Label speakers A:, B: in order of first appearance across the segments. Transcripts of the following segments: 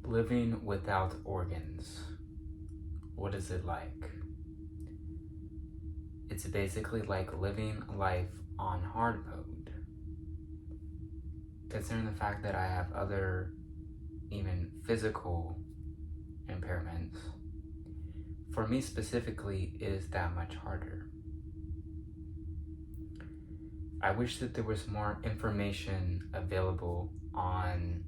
A: Living without organs. What is it like? It's basically like living life on hard mode. Considering the fact that I have other, even physical impairments, for me specifically, it is that much harder. I wish that there was more information available on,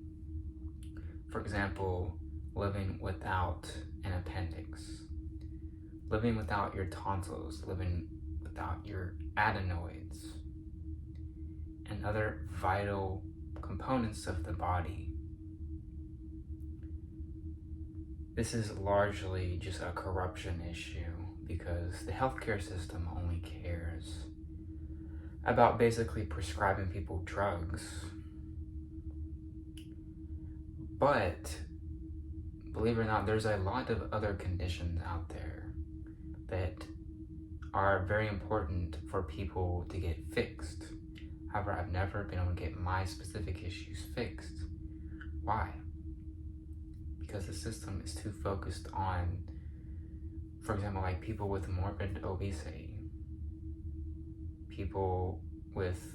A: for example, living without an appendix, living without your tonsils, living without your adenoids, and other vital components of the body. This is largely just a corruption issue because the healthcare system only cares about basically prescribing people drugs. But believe it or not, there's a lot of other conditions out there that are very important for people to get fixed. However, I've never been able to get my specific issues fixed. Why? Because the system is too focused on, for example, like people with morbid obesity, people with,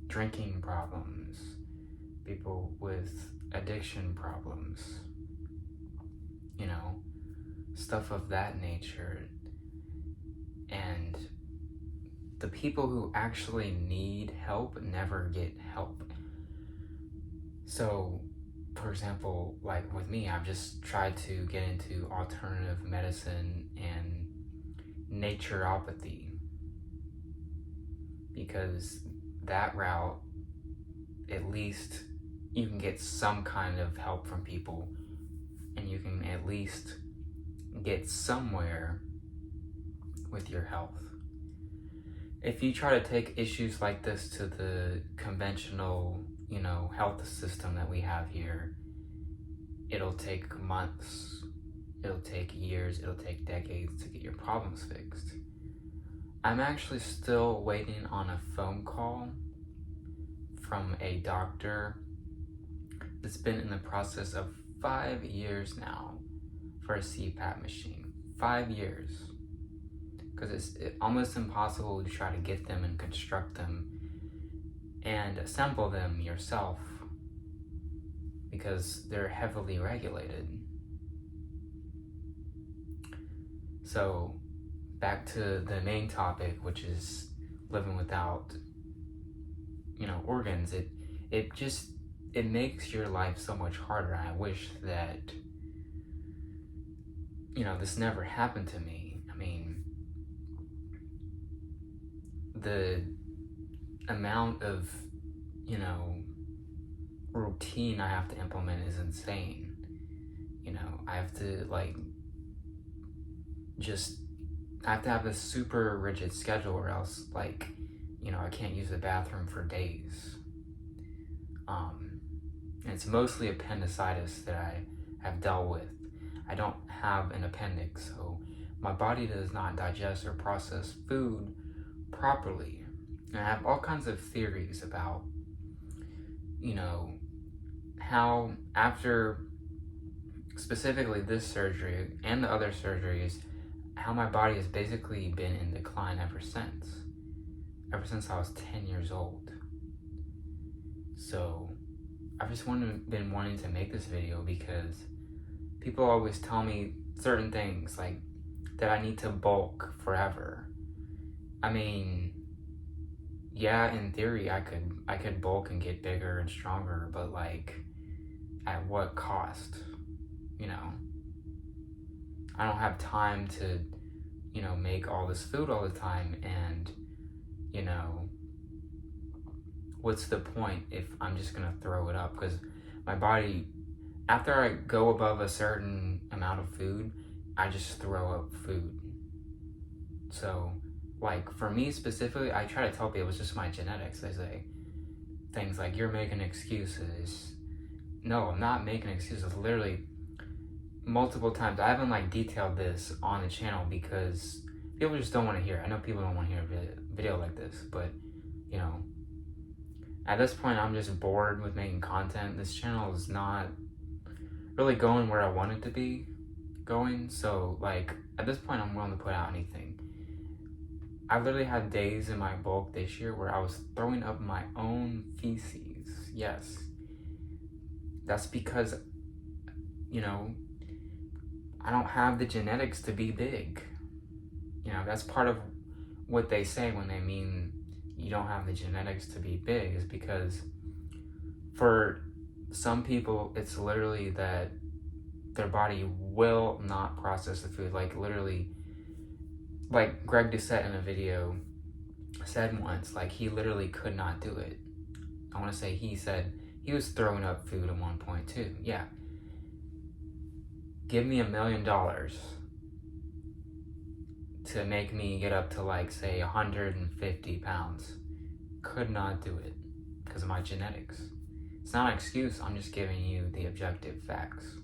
A: drinking problems, people with addiction problems, stuff of that nature. And the people who actually need help never get help. So, for example, like with me, I've just tried to get into alternative medicine and naturopathy because that route, at least you can get some kind of help from people and you can at least get somewhere with your health. If you try to take issues like this to the conventional, health system that we have here, it'll take months, it'll take years, it'll take decades to get your problems fixed. I'm actually still waiting on a phone call from a doctor that's been in the process of 5 years now for a CPAP machine. 5 years. Because it's almost impossible to try to get them and construct them and assemble them yourself because they're heavily regulated. So back to the main topic, which is living without, organs. It makes your life so much harder. I wish that, this never happened to me. I mean, the amount of, routine I have to implement is insane. I have to I have to have this super rigid schedule or else I can't use the bathroom for days. And it's mostly appendicitis that I have dealt with. I don't have an appendix, so my body does not digest or process food properly. And I have all kinds of theories about, how after specifically this surgery and the other surgeries, how my body has basically been in decline ever since I was 10 years old. So I've just been wanting to make this video because people always tell me certain things like that I need to bulk forever. I mean, yeah, in theory I could bulk and get bigger and stronger, but at what cost? I don't have time to, make all this food all the time, and what's the point if I'm just gonna throw it up? Because my body, after I go above a certain amount of food, I just throw up food. So for me specifically, I try to tell people it's just my genetics. They say things like, you're making excuses. No, I'm not making excuses. Literally multiple times. I haven't detailed this on the channel because people just don't want to hear it. I know people don't want to hear a video like this, but at this point I'm just bored with making content. This channel is not really going where I wanted to be going. So like at this point, I'm willing to put out anything. I literally had days in my bulk this year where I was throwing up my own feces. Yes. That's because, you know, I don't have the genetics to be big. You know, that's part of what they say when they mean you don't have the genetics to be big, is because for some people, it's literally that their body will not process the food. Like literally, like Greg Doucette in a video said once, like he literally could not do it. I want to say he said he was throwing up food at one point too. Yeah. Give me $1 million to make me get up to like say 150 pounds. Could not do it because of my genetics. It's not an excuse, I'm just giving you the objective facts.